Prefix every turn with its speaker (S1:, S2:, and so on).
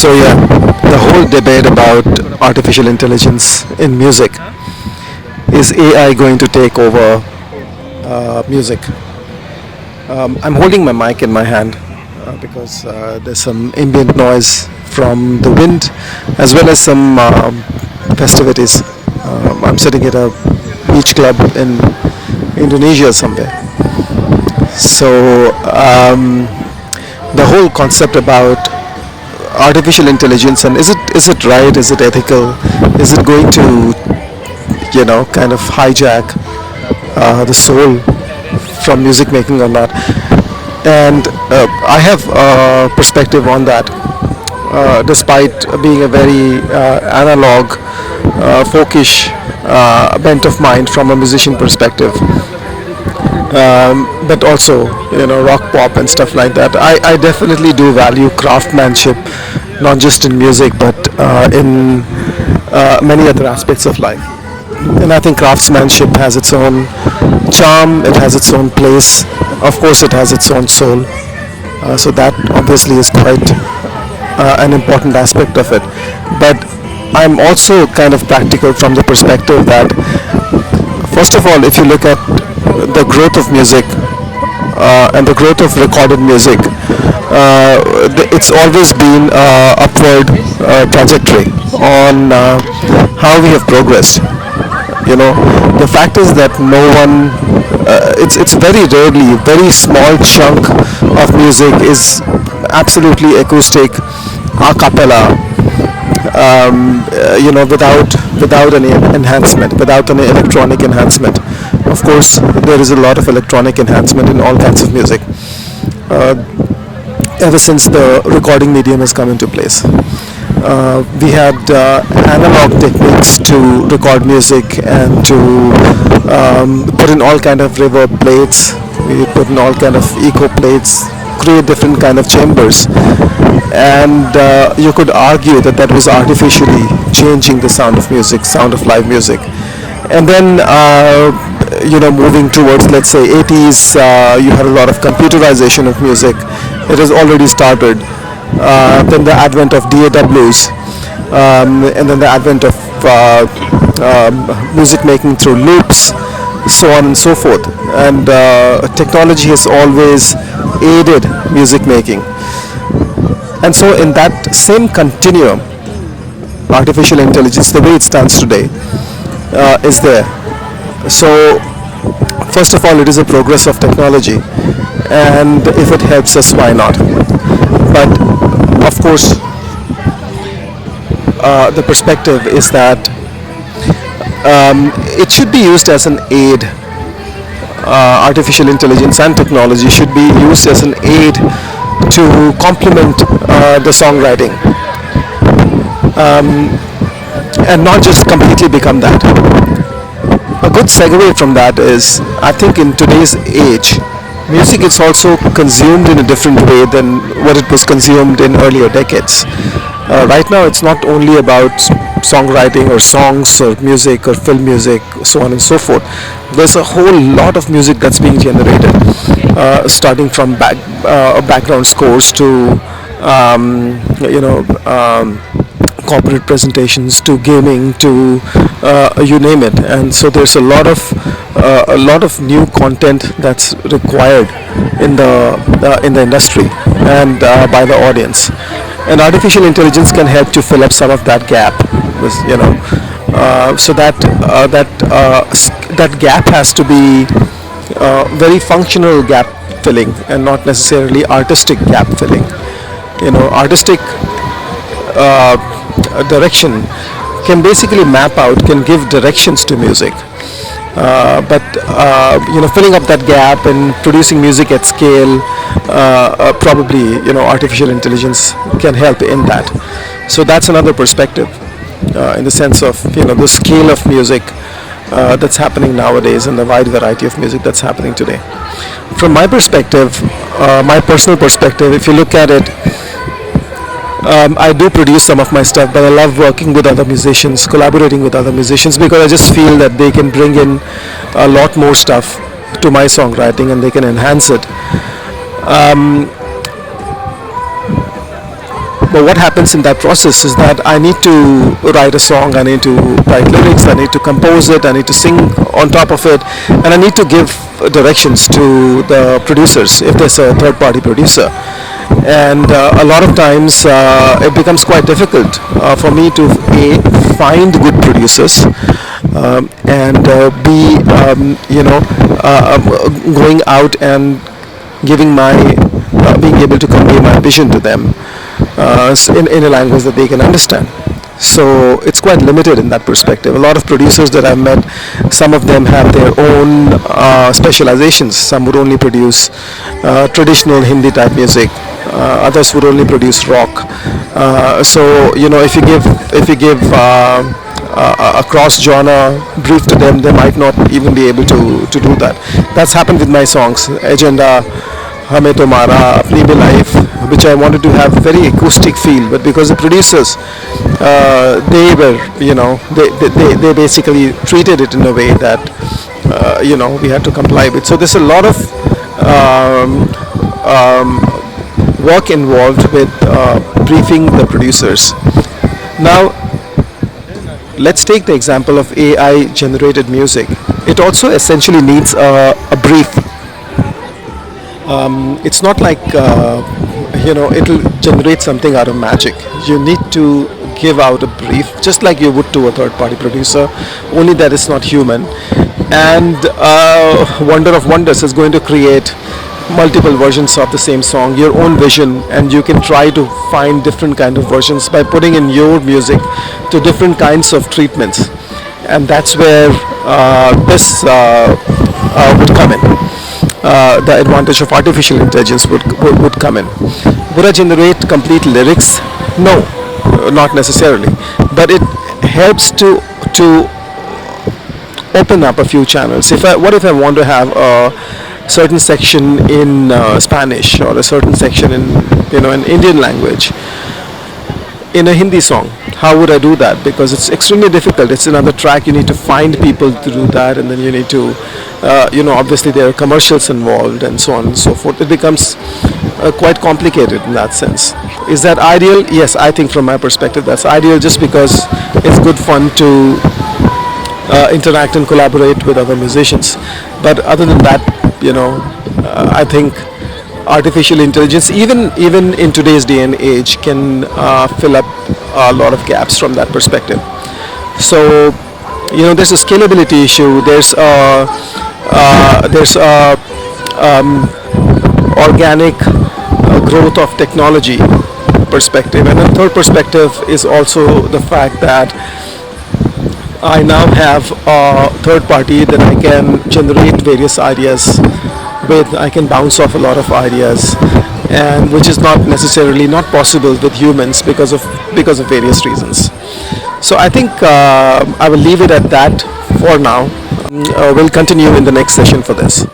S1: So yeah, the whole debate about artificial intelligence in music, is AI going to take over music? I'm holding my mic in my hand because there's some ambient noise from the wind as well as some festivities. I'm sitting at a beach club in Indonesia somewhere. So the whole concept about artificial intelligence, and is it right? Is it ethical? Is it going to kind of hijack the soul from music making or not? And I have a perspective on that. Despite being a very analog, folkish bent of mind from a musician perspective, but also rock pop and stuff like that. I definitely do value craftsmanship, not just in music but in many other aspects of life. And I think craftsmanship has its own charm, it has its own place, of course it has its own soul. So that obviously is quite an important aspect of it. But I'm also kind of practical from the perspective that, first of all, if you look at the growth of music and the growth of recorded music, it's always been upward trajectory on how we have progressed. The fact is that no one, it's very rarely, very small chunk of music is absolutely acoustic, a cappella, without any enhancement, without any electronic enhancement. Of course, there is a lot of electronic enhancement in all kinds of music ever since the recording medium has come into place. We had analog techniques to record music and to put in all kind of reverb plates. We put in all kind of echo plates, create different kind of chambers, and you could argue that that was artificially changing the sound of music, sound of live music. And then moving towards, let's say, 80s, you had a lot of computerization of music. It has already started. Then the advent of DAWs, and then the advent of music making through loops, so on and so forth. And technology has always aided music making. And so in that same continuum, artificial intelligence, the way it stands today, is there. So first of all, it is a progress of technology, and if it helps us, why not? But of course, the perspective is that it should be used as an aid. Artificial intelligence and technology should be used as an aid to complement the songwriting, and not just completely become that. A good segue from that is, I think in today's age, music is also consumed in a different way than what it was consumed in earlier decades. Right now, it's not only about songwriting or songs or music or film music, so on and so forth. There's a whole lot of music that's being generated, starting from background scores to corporate presentations, to gaming, to you name it. And so there's a lot of new content that's required in the industry and by the audience. And artificial intelligence can help to fill up some of that gap, so that gap has to be very functional gap filling and not necessarily artistic gap filling. Artistic direction can basically map out, can give directions to music, but filling up that gap and producing music at scale, probably artificial intelligence can help in that. So that's another perspective, in the sense of the scale of music that's happening nowadays and the wide variety of music that's happening today. From my perspective, my personal perspective, if you look at it, I do produce some of my stuff, but I love working with other musicians, collaborating with other musicians, because I just feel that they can bring in a lot more stuff to my songwriting and they can enhance it. But what happens in that process is that I need to write a song, I need to write lyrics, I need to compose it, I need to sing on top of it, and I need to give directions to the producers if there's a third party producer. And a lot of times it becomes quite difficult for me to find good producers, and b going out and giving my being able to convey my vision to them in a language that they can understand. So it's quite limited in that perspective. A lot of producers that I've met, some of them have their own specializations. Some would only produce traditional Hindi type music. Others would only produce rock. So if you give a cross genre brief to them, they might not even be able to do that. That's happened with my songs, Agenda, Hame Tomara, Apni Bhi Life, which I wanted to have very acoustic feel, but because the producers, they were, they basically treated it in a way that, we had to comply with. So there's a lot of work involved with briefing the producers. Now, let's take the example of AI generated music. It also essentially needs a brief. It's not like it'll generate something out of magic. You need to give out a brief just like you would to a third party producer, only that it's not human. And wonder of wonders is going to create multiple versions of the same song, your own vision, and you can try to find different kind of versions by putting in your music to different kinds of treatments. And that's where this would come in. The advantage of artificial intelligence would come in. Would I generate complete lyrics? No, not necessarily. But it helps to open up a few channels. What if I want to have a certain section in Spanish, or a certain section in an Indian language in a Hindi song? How would I do that? Because it's extremely difficult. It's another track. You need to find people to do that, and then you need to, obviously there are commercials involved and so on and so forth. It becomes quite complicated in that sense. Is that ideal? Yes, I think from my perspective that's ideal, just because it's good fun to interact and collaborate with other musicians. But other than that, I think artificial intelligence, even in today's day and age, can fill up a lot of gaps from that perspective. So there's a scalability issue. There's organic growth of technology perspective, and a third perspective is also the fact that I now have a third party that I can generate various ideas with. I can bounce off a lot of ideas, and which is not possible with humans because of various reasons. So I think I will leave it at that for now. We'll continue in the next session for this.